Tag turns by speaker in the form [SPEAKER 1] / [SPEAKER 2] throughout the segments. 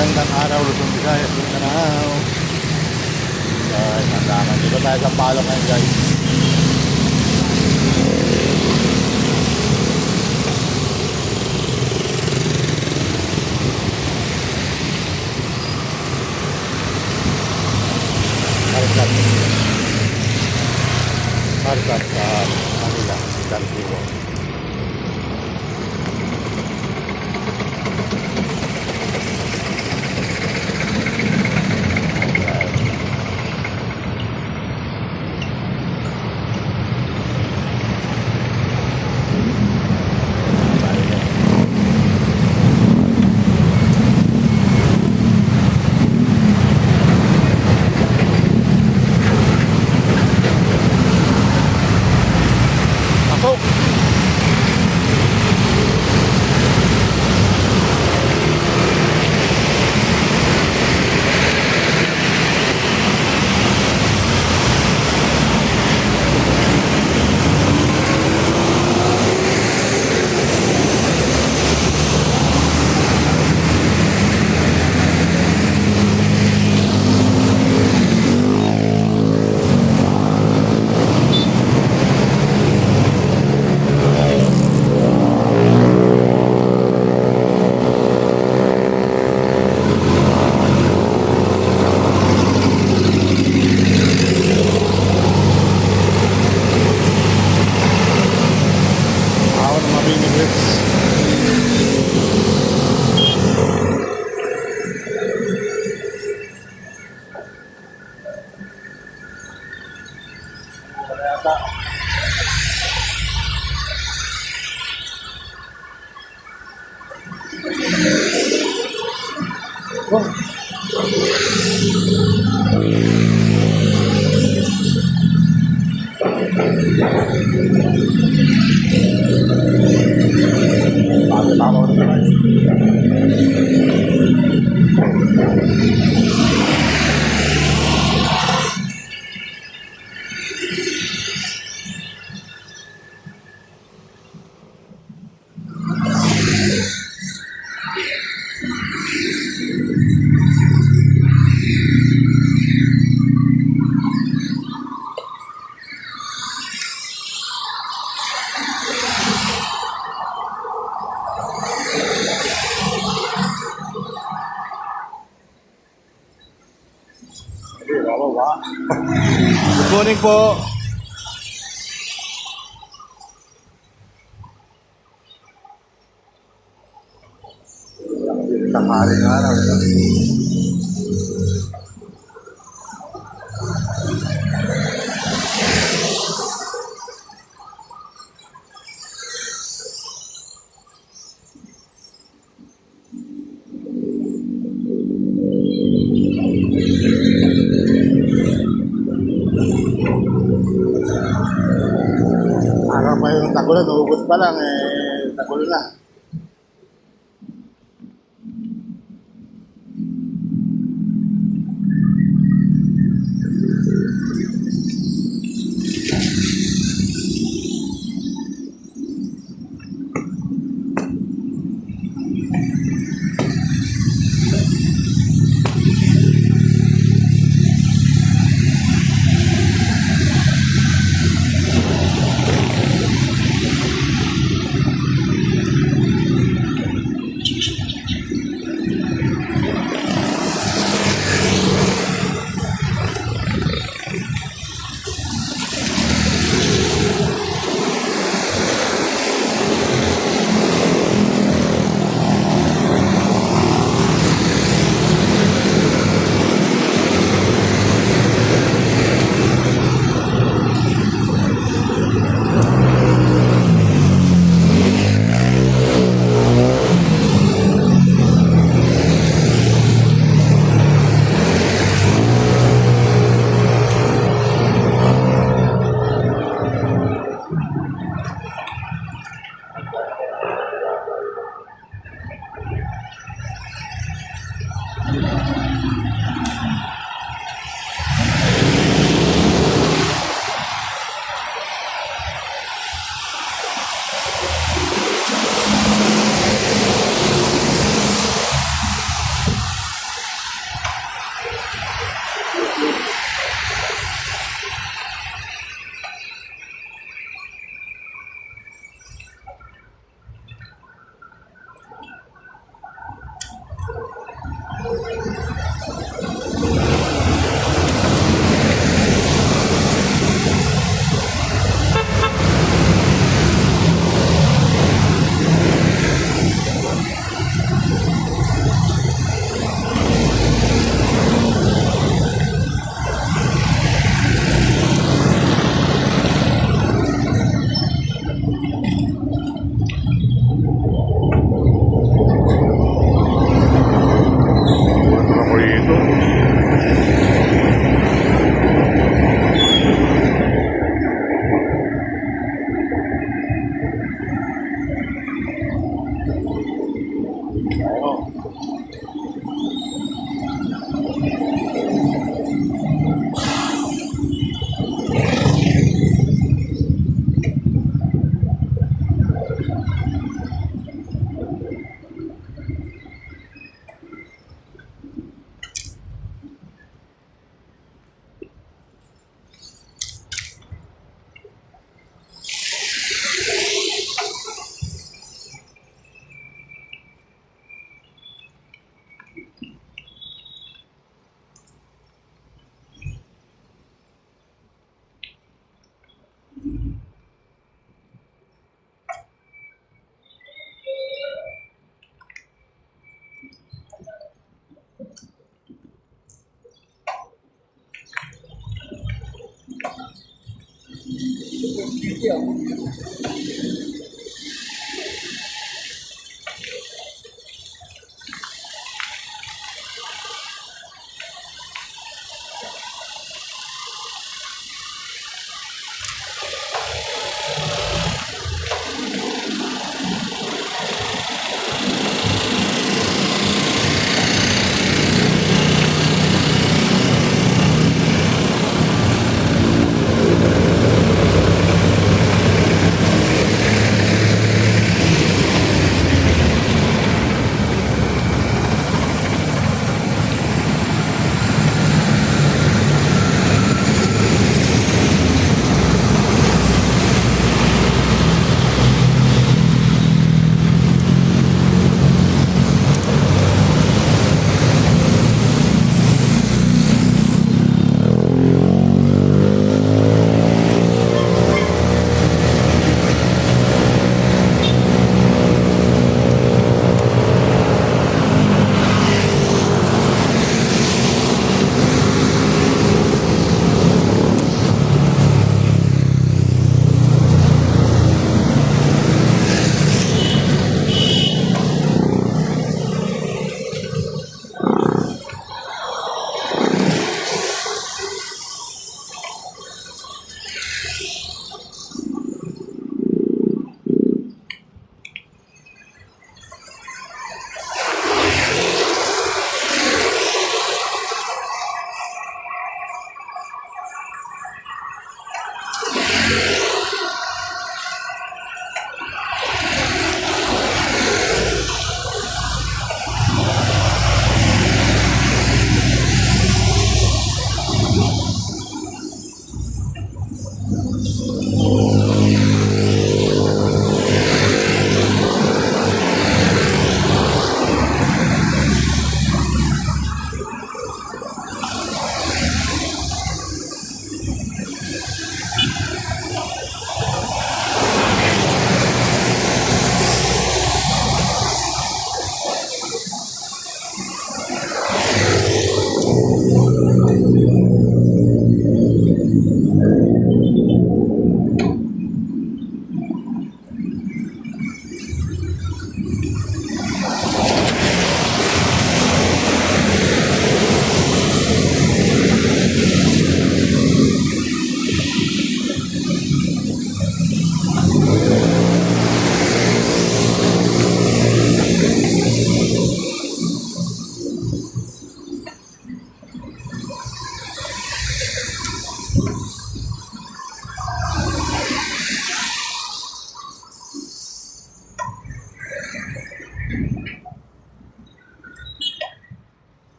[SPEAKER 1] Magandang araw, Luzon, Visayas, Mindanao. Guys, nandaman. Dito tayo sa Palok ngayon, guys. Markat sa Manila, Darkiwo. Good morning po. Tamaring araw. Araw pa yung tagulan, uubos pa lang, tagulan na. Ako ito.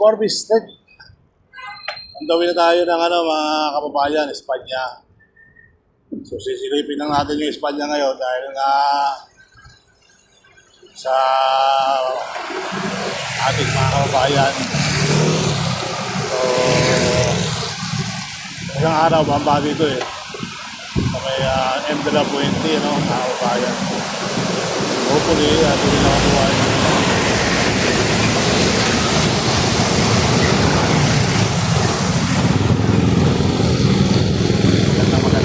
[SPEAKER 1] Forbes Street. Ang gawin na tayo ng mga kababayan, Espanya. So sisilipin lang natin yung Espanya ngayon dahil nga sa ating mga kababayan. So isang araw bamba dito eh. So may M de la Puente, no, mga kababayan. Hopefully, hindi nila makuha yun.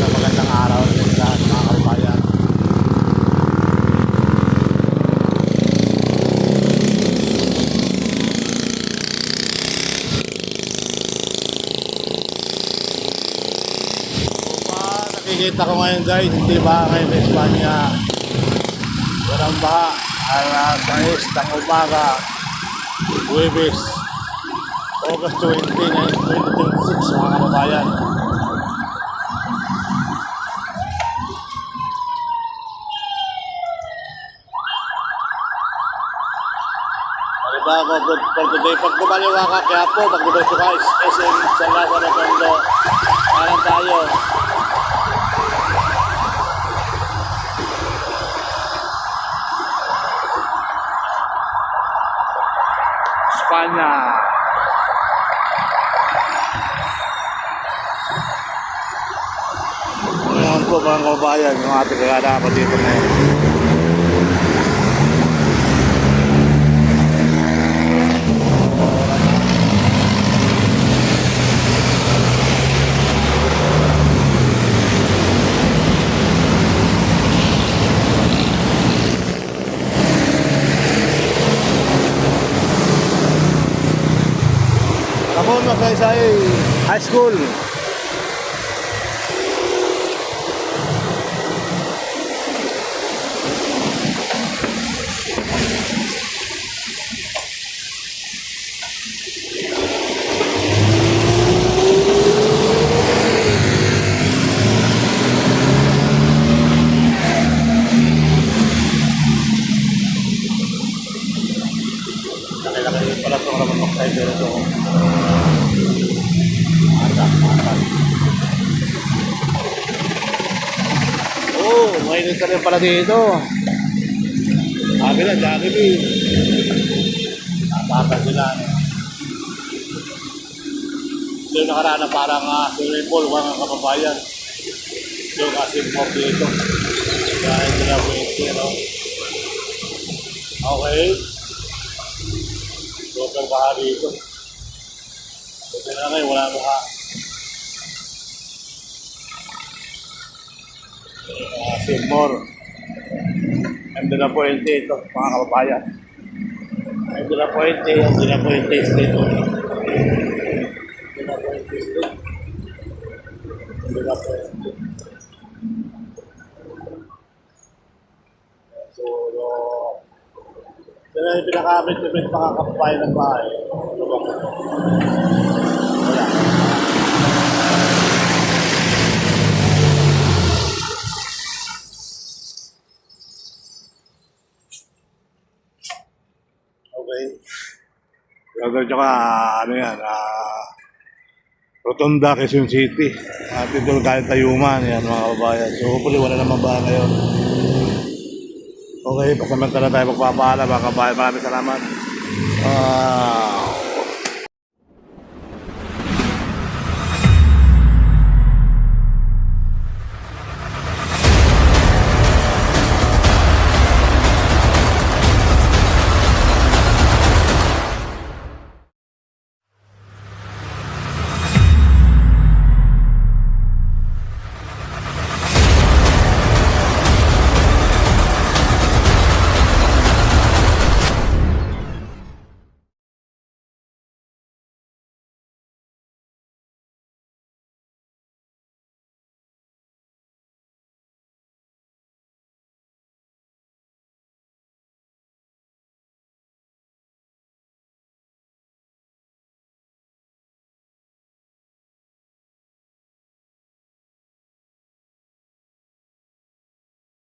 [SPEAKER 1] Magandang araw rin sa mga kababayan. Nakikita ko ngayon guys, hindi ba ngayon sa Espanya walang baha alas 6 ng umaga, Huwebes, August 20, 2026 mga kababayan. Halimbawa for today, pag bumaliwa ka kaya po, pag diretso ka SM San Lazaro Tondo, parang tayo. Espanya. Ngayon po mga kababayan, yung ating kaganapan dito ngayon. Ramon Magsaysay High School. Laki-laki pala itong Ramon Magsaysay ito. Oh, mainit ka rin pala dito. Sabi na, Jollibee. Napaka sila. Ito yung nakaraan na parang swimming pool, mga kababayan. Ito yung asin mo dito. Dahil nila po yung no? Okay. Super baha dito. Ito na ngayon, wala baha. Seymour M de la Puente ito mga kababayan. M de la Puente State M de la Puente State M de la Puente. So ito na yung pinaka-abit mga kababayan ng bahay. Okay. Diretso ka, ano yan, Rotonda, Quezon City. At ito kahit Tayuman, yan mga kababayan. So hopefully wala naman ba ngayon. Okay, pasamantala tayo magpapaalam mga kababayan. Maraming salamat.